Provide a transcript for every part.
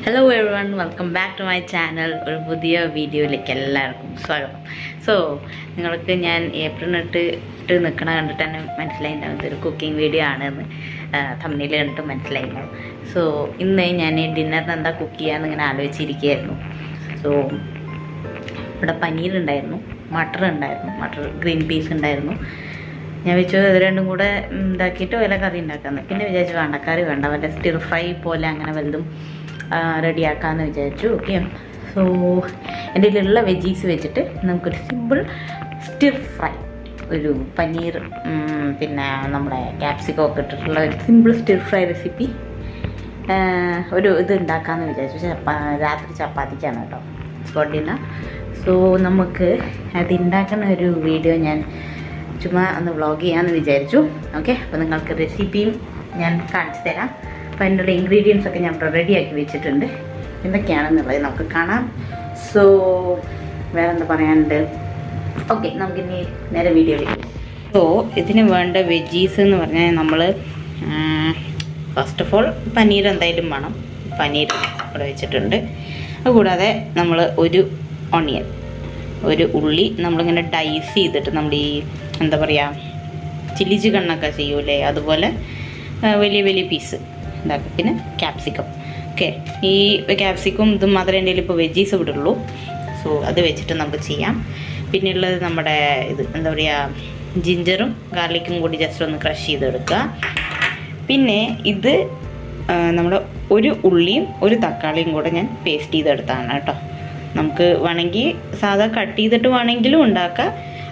Hello everyone, welcome back to my channel. ഒരു പുതിയ വീഡിയോയിലേക്ക് എല്ലാവർക്കും സ്വാഗതം. സോ നിങ്ങൾക്ക് ഞാൻ ഏപ്രിൽ ഇട്ട് നിൽക്കണ കണ്ടിട്ട് തന്നെ മനസ്സിലായിട്ടുണ്ടാവും ഇതൊരു കുക്കിംഗ് വീഡിയോ ആണെന്ന്. തമ്മിൽ കണ്ടിട്ട് മനസ്സിലായിട്ടുണ്ടാവും. സോ ഇന്ന് ഞാൻ ഡിന്നറിന് എന്താ കുക്ക് ചെയ്യാമെന്ന് ഇങ്ങനെ ആലോചിച്ചിരിക്കുകയായിരുന്നു. സോ ഇവിടെ പനീറുണ്ടായിരുന്നു, മട്ടർ ഗ്രീൻ പീസ് ഉണ്ടായിരുന്നു. ഞാൻ വെച്ചു ഇത് രണ്ടും കൂടെ ഇതാക്കിയിട്ട് വല്ല കറി ഉണ്ടാക്കാമെന്ന്. പിന്നെ വിചാരിച്ചു വേണ്ടക്കറി വേണ്ട, വല്ല സ്റ്റിർ ഫ്രൈ പോലെ അങ്ങനെ വല്ലതും റെഡിയാക്കാമെന്ന് വിചാരിച്ചു. ഓക്കെ, സോ എൻ്റെ കയ്യിലുള്ള വെജീസ് വെച്ചിട്ട് നമുക്കൊരു സിമ്പിൾ സ്റ്റിർ ഫ്രൈ, ഒരു പനീർ പിന്നെ നമ്മുടെ ക്യാപ്സിക്കം ഒക്കെ ഇട്ടിട്ടുള്ള ഒരു സിമ്പിൾ സ്റ്റിർ ഫ്രൈ റെസിപ്പി ഒരു ഇത് ഉണ്ടാക്കാമെന്ന് വിചാരിച്ചു. രാത്രി ചപ്പാത്തിക്കാണ് കേട്ടോ, സ്പോട്ട് ഡിന്നർ. സോ നമുക്ക് അത് ഉണ്ടാക്കുന്ന ഒരു വീഡിയോ ഞാൻ ചുമ്മാ ഒന്ന് വ്ളോഗ് ചെയ്യാമെന്ന് വിചാരിച്ചു. ഓക്കെ, അപ്പോൾ നിങ്ങൾക്ക് റെസിപ്പിയും ഞാൻ കാണിച്ചു തരാം. അപ്പോൾ അതിനുള്ള ഇൻഗ്രീഡിയൻസ് ഒക്കെ ഞാൻ റെഡിയാക്കി വെച്ചിട്ടുണ്ട്. എന്തൊക്കെയാണെന്നുള്ളത് നമുക്ക് കാണാം. സോ വേറെ എന്താ പറയാനുണ്ട്? ഓക്കെ, നമുക്കിനി നേരെ വീഡിയോയിലേക്ക്. സോ ഇതിന് വേണ്ട വെജീസ് എന്ന് പറഞ്ഞാൽ നമ്മൾ ഫസ്റ്റ് ഓഫ് ഓൾ പനീർ എന്തായാലും വേണം. പനീർ ഇവിടെ വെച്ചിട്ടുണ്ട്. അതുകൂടാതെ നമ്മൾ ഒരു ഓണിയൻ, ഒരു ഉള്ളി നമ്മളിങ്ങനെ ഡൈസ് ചെയ്തിട്ട് നമ്മൾ ഈ എന്താ പറയുക ചില്ലി ചിക്കണ്ണൊക്കെ ചെയ്യൂലേ, അതുപോലെ വലിയ വലിയ പീസ് ഉണ്ടാക്കും. പിന്നെ ക്യാപ്സിക്കം. ഓക്കെ, ഈ ക്യാപ്സിക്കം ഇതും മാത്രമേ എൻ്റെ കയ്യിൽ ഇപ്പോൾ വെജീസ് ഇവിടെ ഉള്ളൂ. സോ അത് വെച്ചിട്ട് നമുക്ക് ചെയ്യാം. പിന്നെ ഉള്ളത് നമ്മുടെ ഇത് എന്താ പറയുക ജിഞ്ചറും ഗാർലിക്കും കൂടി ജസ്റ്റ് ഒന്ന് ക്രഷ് ചെയ്തെടുക്കുക. പിന്നെ ഇത് നമ്മുടെ ഒരു ഉള്ളിയും ഒരു തക്കാളിയും കൂടെ ഞാൻ പേസ്റ്റ് ചെയ്തെടുത്താണ് കേട്ടോ. നമുക്ക് വേണമെങ്കിൽ സാധാ കട്ട് ചെയ്തിട്ട് വേണമെങ്കിലും ഉണ്ടാക്കാം.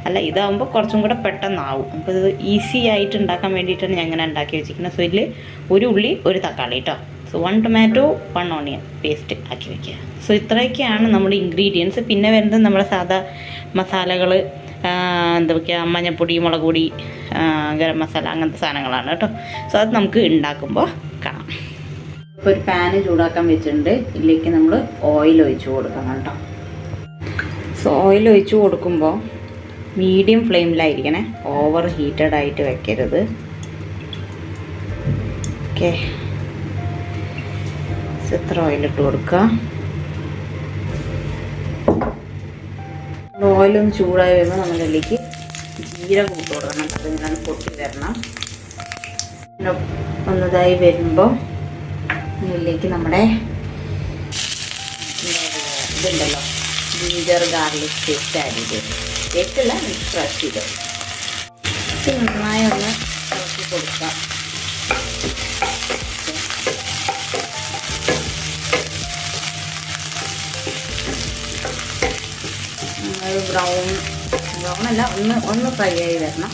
അല്ല, ഇതാകുമ്പോൾ കുറച്ചും കൂടെ പെട്ടെന്നാവും. നമുക്കിത് ഈസി ആയിട്ട് ഉണ്ടാക്കാൻ വേണ്ടിയിട്ടാണ് ഞാൻ ഇങ്ങനെ ഉണ്ടാക്കി വെച്ചിരിക്കുന്നത്. സോ ഇതിൽ ഒരു ഉള്ളി ഒരു തക്കാളി കേട്ടോ. സോ 1 ടൊമാറ്റോ 1 ഓണിയൻ പേസ്റ്റ് ആക്കി വയ്ക്കുക. സോ ഇത്രയൊക്കെയാണ് നമ്മുടെ ഇൻഗ്രീഡിയൻസ്. പിന്നെ വരുന്നത് നമ്മുടെ സാധാ മസാലകൾ, എന്താ പറയുക മഞ്ഞൾപ്പൊടി, മുളക് പൊടി, ഗരം മസാല, അങ്ങനത്തെ സാധനങ്ങളാണ് കേട്ടോ. സോ അത് നമുക്ക് ഉണ്ടാക്കുമ്പോൾ കാണാം. ഇപ്പോൾ ഒരു പാന് ചൂടാക്കാൻ വെച്ചിട്ടുണ്ട്. ഇതിലേക്ക് നമ്മൾ ഓയിൽ ഒഴിച്ച് കൊടുക്കണം കേട്ടോ. സോ ഓയിൽ ഒഴിച്ച് കൊടുക്കുമ്പോൾ മീഡിയം ഫ്ലെയിമിലായിരിക്കണേ, ഓവർ ഹീറ്റഡ് ആയിട്ട് വെക്കരുത്. ഓക്കെ, ഇത്ര ഓയിലിട്ട് കൊടുക്കുക. ഓയിലൊന്ന് ചൂടായി വരുമ്പോൾ നമ്മളിതിലേക്ക് ജീരകം ഇട്ട് കൊടുക്കണം. അതിങ്ങനെ പൊട്ടി വരണം. ഒന്നതായി വരുമ്പോൾ ഇതിലേക്ക് നമ്മുടെ ഇതുണ്ടല്ലോ ജിഞ്ചർ ഗാർലിക് പേസ്റ്റ് ആഡ് ചെയ്ത്, പേസ്റ്റല്ല ക്രഷ് ചെയ്ത് നന്നായി ഒന്ന് ഇളക്കി കൊടുക്കാം. ബ്രൗൺ അല്ല, ഒന്ന് ഫ്രൈ ആയി വരണം.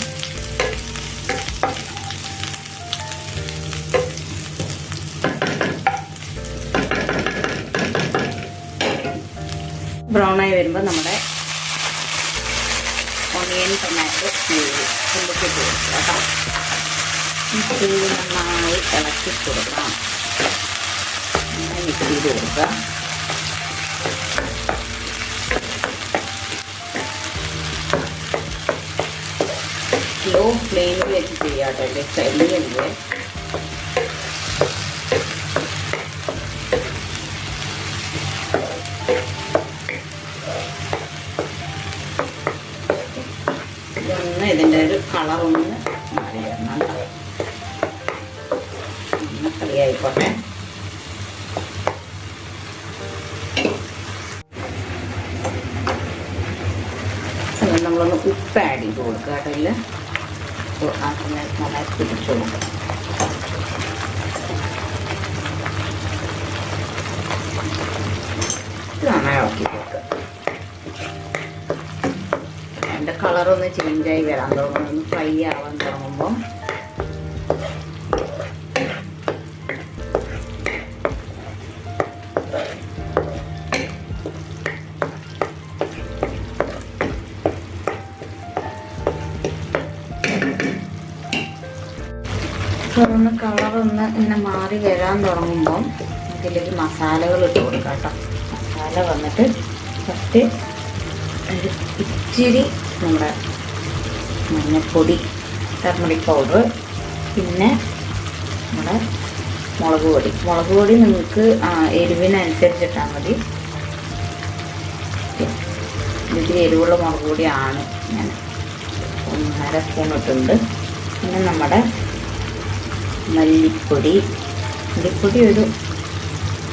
ബ്രൗണായി വരുമ്പോൾ നമ്മുടെ ഓണിയൻ ടൊമാറ്റോ കൊണ്ടിട്ട് കൊടുക്കുക കേട്ടോ. ഇത് നന്നായി ഇളക്കി കൊടുക്കാം. നന്നായി മിക്സ് ചെയ്ത് കൊടുക്കുക. സ്ലോ ഫ്ലെയിമിൽ വെച്ച് ചെയ്യാം കേട്ടോ, കരിയല്ലേ. ഇതിൻ്റെ ഒരു കളറൊന്ന് മാറി വരണം. ഫ്രൈ ആയിക്കോട്ടെ. നമ്മളൊന്ന് ഉപ്പ് ആഡ് ചെയ്ത് കൊടുക്കുക കേട്ടോ. ഇതിൽ നന്നായി പിടിച്ചു കൊടുക്കുക. നന്നായി ഇളക്കി കൊടുക്കുക. അതിൻ്റെ കളറൊന്ന് ചേഞ്ചായി വരാൻ തുടങ്ങും, ഒന്ന് ഫ്രൈ ആവാൻ തുടങ്ങുമ്പോൾ കളറൊന്ന് ഇങ്ങനെ മാറി വരാൻ തുടങ്ങുമ്പോൾ ഇതിലേക്ക് മസാലകൾ ഇട്ട് കൊടുക്കാം കേട്ടോ. മസാല വന്നിട്ട് ഫസ്റ്റ് ഒരു ഇച്ചിരി നമ്മുടെ മഞ്ഞൾപ്പൊടി, ടർമറിക് പൗഡർ, പിന്നെ നമ്മുടെ മുളക് പൊടി നിങ്ങൾക്ക് എരിവിനനുസരിച്ചിട്ടാൽ മതി. ഇതിൽ എരിവുള്ള മുളക് പൊടിയാണ് ഞാൻ 1.5 സ്പൂൺ ഇട്ടുണ്ട്. പിന്നെ നമ്മുടെ മല്ലിപ്പൊടി ഒരു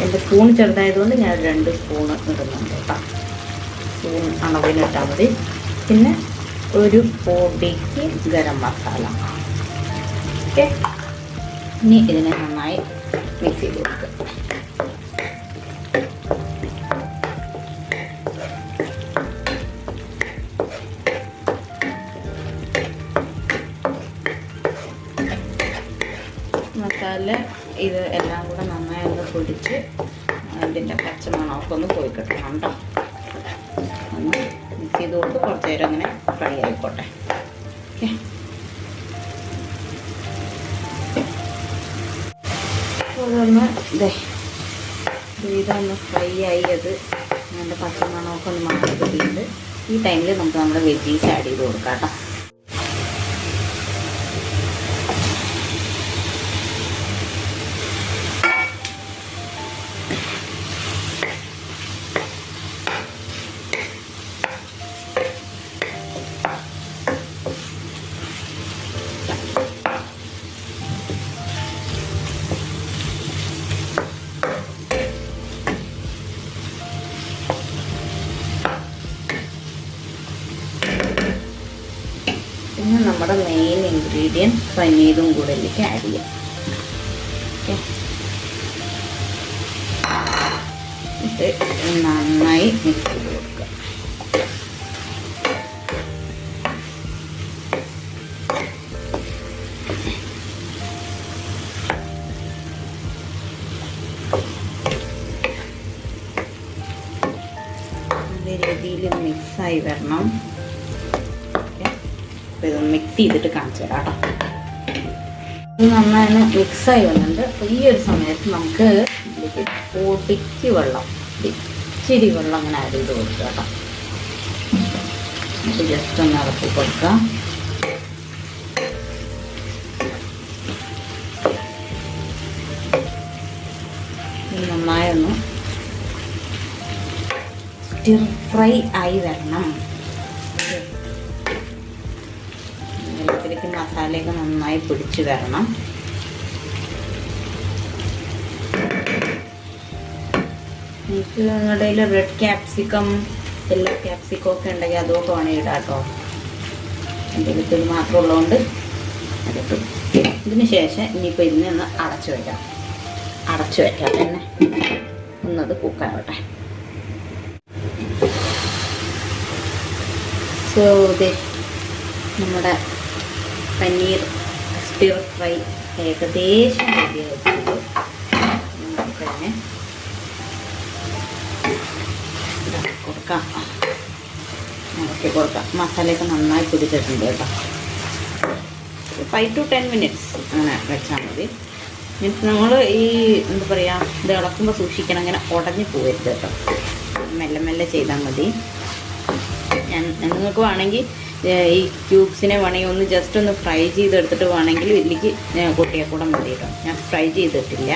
എൻ്റെ സ്പൂൺ ചെറുതായതുകൊണ്ട് ഞാൻ 2 സ്പൂൺ ഇടുന്നുണ്ട് കേട്ടോ. സ്പൂൺ അളവിലിട്ടാൽ മതി. പിന്നെ ഒരു പൊടിക്ക് ഗരം മസാല. ഓക്കെ, ഇനി ഇതിനെ നന്നായി മിക്സ് ചെയ്ത് കൊടുക്കുക. മസാല ഇത് എല്ലാം കൂടെ നന്നായി ഒന്ന് പൊടിച്ച് അതിൻ്റെ പച്ചമണമൊക്കെ ഒന്ന് പോയി കിട്ടണം കേട്ടോ. ഒന്ന് മിക്സ് ചെയ്ത് കൊടുത്ത് കുറച്ച് നേരം അങ്ങനെ ഫ്രൈ ആയിക്കോട്ടെ. ഓക്കെ, അതൊന്ന് ഇതൊന്ന് ഫ്രൈ ആയി അത് അതിൻ്റെ പച്ചമണമൊക്കെ ഒന്ന് മാറി കിട്ടിയിട്ട് ഈ ടൈമിൽ നമുക്ക് നമ്മുടെ വെജീസ് ആഡ് ചെയ്ത് കൊടുക്കാം കേട്ടോ. പിന്നെ നമ്മുടെ മെയിൻ ഇൻഗ്രീഡിയൻറ്റ് പനീറും കൂടെ ഇതിലേക്ക് ആഡ് ചെയ്യാം. ഓക്കെ, നന്നായി മിക്സ് ചെയ്ത് കൊടുക്കുക. നല്ല രീതിയിൽ മിക്സായി വരണം. ഇതൊന്ന് മിക്സ് ചെയ്തിട്ട് കാണിച്ചു തരാം കേട്ടോ. ഇത് നന്നായി മിക്സായി വന്നിട്ടുണ്ട്. അപ്പോൾ ഈ ഒരു സമയത്ത് നമുക്ക് ഇതിലേക്ക് പൊടിക്ക് വെള്ളം, ഇച്ചിരി വെള്ളം അങ്ങനെ ആഡ് ചെയ്ത് കൊടുക്കുക കേട്ടോ. നമുക്ക് ജസ്റ്റ് ഒന്ന് ഇറക്കി കൊടുക്കുക. നന്നായി ഒന്ന് സ്റ്റിർ ഫ്രൈ ആയി വരണം. വെള്ളത്തിലേക്ക് മസാലയൊക്കെ നന്നായി പിടിച്ച് വരണം. നിങ്ങൾക്ക് നിങ്ങളുടെ കയ്യിൽ റെഡ് ക്യാപ്സിക്കം, യെല്ലോ ക്യാപ്സിക്കം ഒക്കെ ഉണ്ടെങ്കിൽ അതൊക്കെ വേണമെങ്കിൽ ഇടാം കേട്ടോ. എൻ്റെ ഇത് മാത്രം ഉള്ളതുകൊണ്ട് അതിട്ട് ഇതിന് ശേഷം ഇനിയിപ്പോൾ ഇതിനൊന്ന് അടച്ചു വയ്ക്കാം തന്നെ ഒന്നത് കുക്കാവട്ടെ. സോ നമ്മുടെ പനീർ സ്റ്റിർ ഫ്രൈ ഏകദേശം റെഡിയായിട്ടുള്ളൂ. നമുക്ക് തന്നെ കൊടുക്കാം, ഇറക്കി കൊടുക്കാം. മസാലയൊക്കെ നന്നായി പിടിച്ചിട്ടുണ്ട് കേട്ടോ. 5 to 10 minutes അങ്ങനെ വെച്ചാൽ മതി. മീൻസ് നമ്മൾ ഈ എന്താ പറയുക, ഇത് ഇളക്കുമ്പോൾ സൂക്ഷിക്കണം, അങ്ങനെ ഉടഞ്ഞു പോകരുത് കേട്ടോ. മെല്ലെ മെല്ലെ ചെയ്താൽ മതി. നിങ്ങൾക്ക് വേണമെങ്കിൽ ഈ ക്യൂബ്സിനെ വേണമെങ്കിൽ ഒന്ന് ജസ്റ്റ് ഒന്ന് ഫ്രൈ ചെയ്തെടുത്തിട്ട് വേണമെങ്കിൽ ഇതിലേക്ക് കൊട്ടിയാൽ കൂടെ മതി കേട്ടോ. ഞാൻ ഫ്രൈ ചെയ്തിട്ടില്ല.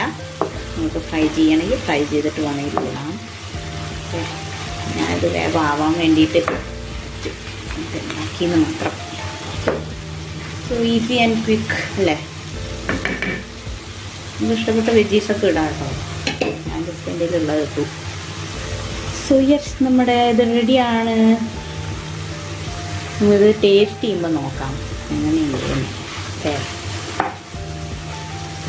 നിങ്ങൾക്ക് ഫ്രൈ ചെയ്യണമെങ്കിൽ ഫ്രൈ ചെയ്തിട്ട് വേണമെങ്കിൽ ഇടാം. ഞാനിത് വേഗം ആവാൻ വേണ്ടിയിട്ട് ഉണ്ടാക്കിയെന്ന് മാത്രം. സോ ഈസി ആൻഡ് ക്വിക്ക് അല്ലേ. നമുക്ക് ഇഷ്ടപ്പെട്ട വെജീസൊക്കെ ഇടാം കേട്ടോ. ഞാൻ ജസ്റ്റ് എൻ്റെ ഉള്ളത് ഇട്ടു. സോ യെസ്, നമ്മുടെ ഇത് റെഡിയാണ്. ഇത് ടേസ്റ്റ് ചെയ്യുമ്പോൾ നോക്കാം എങ്ങനെയുണ്ട്.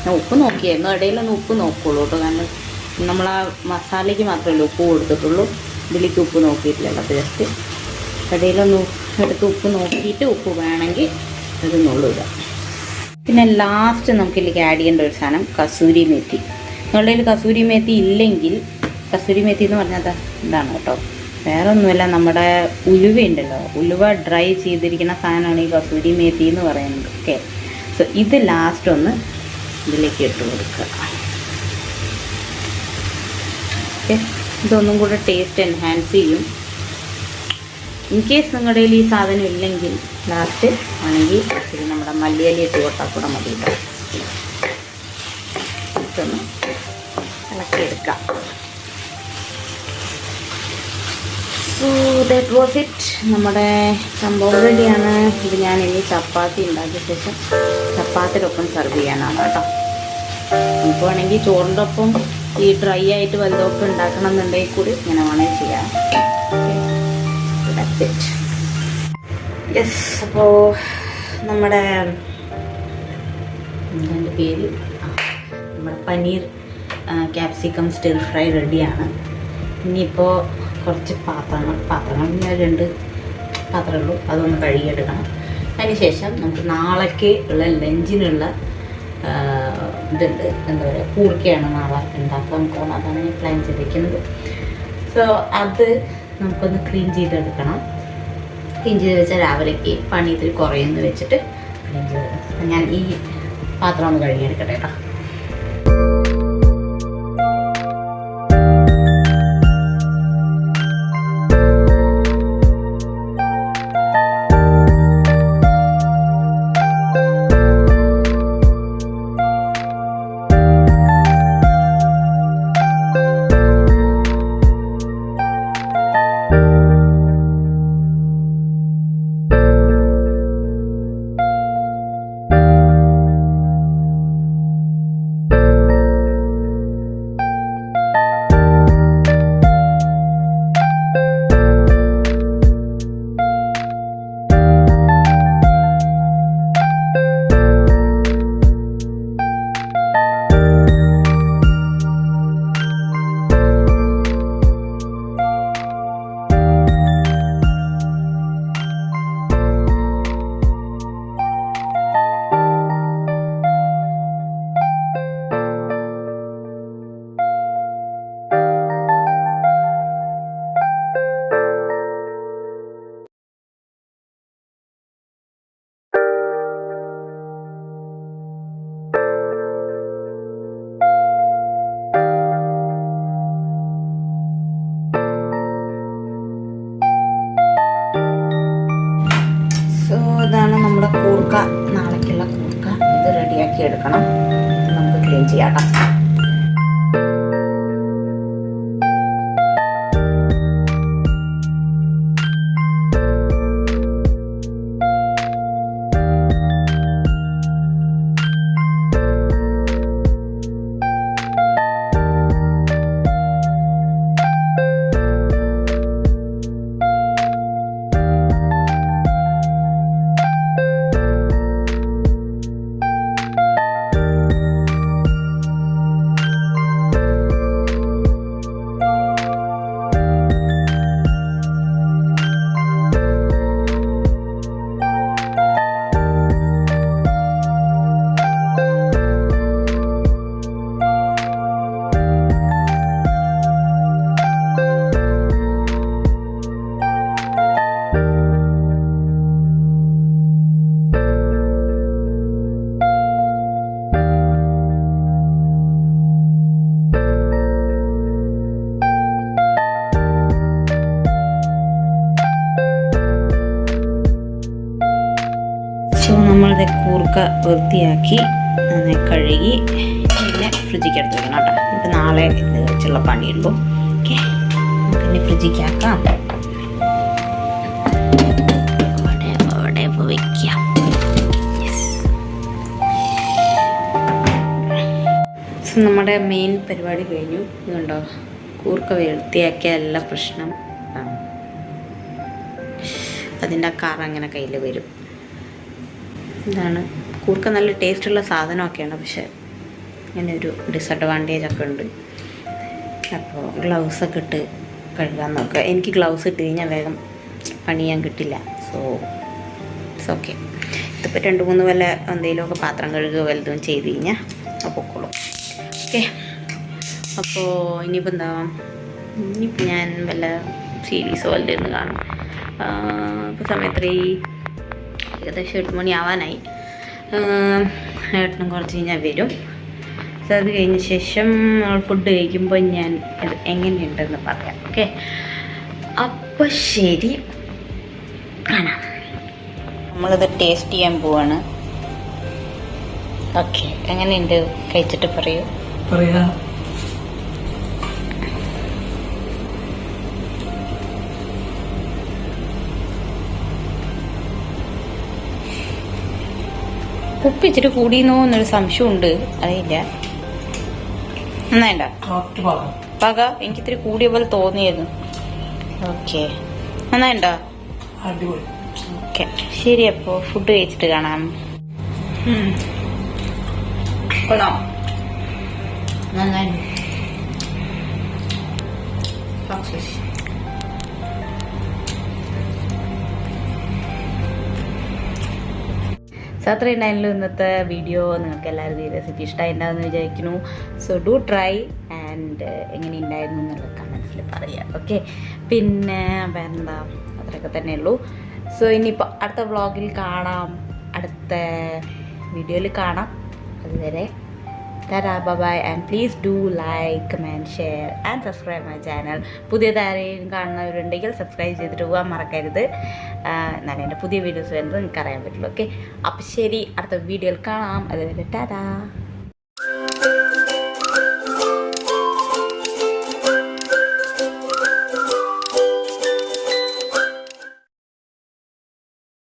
ഞാൻ ഉപ്പ് നോക്കിയായിരുന്നു, ഇടയിലൊന്ന് ഉപ്പ് നോക്കുള്ളൂ കേട്ടോ. കാരണം നമ്മൾ ആ മസാലയ്ക്ക് മാത്രമല്ലേ ഉപ്പ് കൊടുത്തിട്ടുള്ളൂ, ഇതിലേക്ക് ഉപ്പ് നോക്കിയിട്ടില്ലല്ലോ. അപ്പോൾ ജസ്റ്റ് ഇടയിലൊന്ന് എടുത്ത് ഉപ്പ് നോക്കിയിട്ട് ഉപ്പ് വേണമെങ്കിൽ ഇടുന്നുള്ളൂ ഇടാം. പിന്നെ ലാസ്റ്റ് നമുക്കിതിലേക്ക് ആഡ് ചെയ്യേണ്ട ഒരു സാധനം കസൂരി മേത്തി. നിങ്ങളുടെ കയ്യിൽ കസൂരി മേത്തി ഇല്ലെങ്കിൽ, കസൂരി മേത്തി എന്ന് പറഞ്ഞാൽ എന്താണ് കേട്ടോ, വേറെ ഒന്നുമില്ല, നമ്മുടെ ഉലുവയുണ്ടല്ലോ, ഉലുവ ഡ്രൈ ചെയ്തിരിക്കുന്ന സാധനമാണ് ഈ കസൂരി മേത്തി എന്ന് പറയുന്നത്. ഓക്കെ, സോ ഇത് ലാസ്റ്റ് ഒന്ന് ഇതിലേക്ക് ഇട്ട് കൊടുക്കുക. ഓക്കെ, ഇതൊന്നും കൂടെ ടേസ്റ്റ് എൻഹാൻസ് ചെയ്യും. ഇൻ കേസ് നിങ്ങളുടെ കയ്യിൽ ഈ സാധനം ഇല്ലെങ്കിൽ ലാസ്റ്റ് ആണെങ്കിൽ ഇത് നമ്മുടെ മല്ലിയില ഇട്ട് കൊടുത്താൽ കൂടെ മതി കേട്ടോ. ജസ്റ്റ് ഒന്ന് ഇളക്കിയെടുക്കാം. So that was it. നമ്മുടെ സംഭവം റെഡിയാണ്. ഇത് ഞാൻ ഇനി ചപ്പാത്തി ഉണ്ടാക്കിയ ശേഷം ചപ്പാത്തിയൊപ്പം സെർവ് ചെയ്യാനാണ് കേട്ടോ. നമുക്ക് വേണമെങ്കിൽ ചോറിൻ്റെ ഒപ്പം ഈ ഡ്രൈ ആയിട്ട് വലുതൊക്കെ ഉണ്ടാക്കണം എന്നുണ്ടെങ്കിൽ കൂടി ഇങ്ങനെ വേണമെങ്കിൽ ചെയ്യാം. That's it. യെസ്, അപ്പോൾ നമ്മുടെ എൻ്റെ പേര് നമ്മുടെ പനീർ ക്യാപ്സിക്കം സ്റ്റിർ ഫ്രൈ റെഡിയാണ്. ഇനിയിപ്പോൾ കുറച്ച് പാത്രങ്ങൾ ഞാൻ 2 പാത്രമുള്ളൂ, അതൊന്ന് കഴുകിയെടുക്കണം. അതിനുശേഷം നമുക്ക് നാളേക്ക് ഉള്ള ലഞ്ചിനുള്ള ഇതുണ്ട്, എന്താ പറയുക, കൂർക്കയാണ് നാളെ ഉണ്ടാക്കാൻ പോകുന്നത്. അതാണ് ഞാൻ പ്ലാൻ ചെയ്തിരിക്കുന്നത്. സോ അത് നമുക്കൊന്ന് ക്ലീൻ ചെയ്തെടുക്കണം. ക്ലീൻ ചെയ്ത് വെച്ചാൽ രാവിലേക്ക് പണി ഇത്തിരി കുറയുമെന്ന് വെച്ചിട്ട് ക്ലീൻ ചെയ്ത് ഞാൻ ഈ പാത്രം ഒന്ന് കഴുകിയെടുക്കട്ടെ കേട്ടോ. ഇതാണ് നമ്മുടെ കൂർക്ക, നാളേക്കുള്ള കൂർക്ക. ഇത് റെഡിയാക്കി എടുക്കണം. നമുക്ക് ക്ലീൻ ചെയ്യാം. നമ്മളിത് കൂർക്ക വൃത്തിയാക്കി നന്നായി കഴുകി പിന്നെ ഫ്രിഡ്ജിക്ക് എടുത്ത് വെക്കണം കേട്ടോ. ഇപ്പം നാളെ ഇത് വെച്ചുള്ള പണിയുള്ളൂ. ഓക്കെ, നമുക്കിനി ഫ്രിഡ്ജിക്ക് ആക്കാം. അവിടെ വയ്ക്കാം. നമ്മുടെ മെയിൻ പരിപാടി കഴിഞ്ഞു. ഇതുണ്ടോ, കൂർക്ക വൃത്തിയാക്കിയ എല്ലാ പ്രശ്നം അതിൻ്റെ കറ അങ്ങനെ കയ്യിൽ വരും. ഇതാണ് കൂർക്ക. നല്ല ടേസ്റ്റുള്ള സാധനമൊക്കെയാണ്, പക്ഷെ ഇങ്ങനെ ഒരു ഡിസഡ്വാൻറ്റേജ് ഒക്കെ ഉണ്ട്. അപ്പോൾ ഗ്ലൗസൊക്കെ ഇട്ട് കഴുകാൻ നോക്കുക. എനിക്ക് ഗ്ലൗസ് ഇട്ട് കഴിഞ്ഞാൽ വേഗം പണി ചെയ്യാൻ കിട്ടില്ല. So it's okay. ഇതിപ്പോൾ 2-3 വല്ല എന്തെങ്കിലുമൊക്കെ പാത്രം കഴുകുക വലുതും ചെയ്ത് കഴിഞ്ഞാൽ പൊക്കോളും. ഓക്കെ, അപ്പോൾ ഇനിയിപ്പോൾ ഇനിയിപ്പോൾ ഞാൻ വല്ല സീരീസോ വല്ലതും കാണും. ഇപ്പോൾ സമയത്ത് ഏകദേശം 8 മണി ആവാനായി. ഏട്ടനും കുറച്ച് കഴിഞ്ഞാൽ വരും. സോ അത് കഴിഞ്ഞ ശേഷം ഫുഡ് കഴിക്കുമ്പോൾ ഞാൻ ഇത് എങ്ങനെയുണ്ടെന്ന് പറയാം. ഓക്കെ, അപ്പോൾ ശരി, കാണാം. നമ്മളിത് ടേസ്റ്റ് ചെയ്യാൻ പോവാണ്. ഓക്കെ, എങ്ങനെയുണ്ട് കഴിച്ചിട്ട് പറയൂ. പറയാ ഉപ്പ് ഇച്ചിരി കൂടിയെന്നോ എന്നൊരു സംശയമുണ്ട്, അറിയില്ല. നന്നായിണ്ടോ പക? എനിക്കിത്തിരി കൂടിയ പോലെ തോന്നിയത്. ഓക്കെ, നന്നായിണ്ടോ? ഓക്കെ, ശരി. അപ്പോൾ ഫുഡ് കഴിച്ചിട്ട് കാണാം. കൊള്ളാം, നന്നായി. സോ അത്ര ഉണ്ടായാലും ഇന്നത്തെ വീഡിയോ നിങ്ങൾക്ക് എല്ലാവരും ഈ റെസിപ്പി ഇഷ്ടമായിട്ടുണ്ടാവുമെന്ന് വിചാരിക്കുന്നു. സോ ഡു ട്രൈ ആൻഡ് എങ്ങനെ ഉണ്ടായിരുന്നു എന്നുള്ള കമൻസിൽ പറയാം. ഓക്കെ, പിന്നെ വേറെന്താ, അത്രയൊക്കെ തന്നെ ഉള്ളൂ. സോ ഇനിയിപ്പോൾ അടുത്ത വ്ളോഗിൽ കാണാം, അടുത്ത വീഡിയോയിൽ കാണാം. അതുവരെ tata, bye and please do like, comment, share and subscribe my channel. പുതിയതാരെയും കാണുന്നവരുണ്ടെങ്കിൽ സബ്സ്ക്രൈബ് ചെയ്തിട്ട് പോകാൻ മറക്കരുത്. എന്നാലും എൻ്റെ പുതിയ വീഡിയോസ് വരുന്നത് നിങ്ങൾക്ക് അറിയാൻ പറ്റുള്ളൂ. ഓക്കെ, അപ്പോൾ ശരി, അടുത്ത വീഡിയോയിൽ കാണാം. അതുവരെ ടാറ്റാ.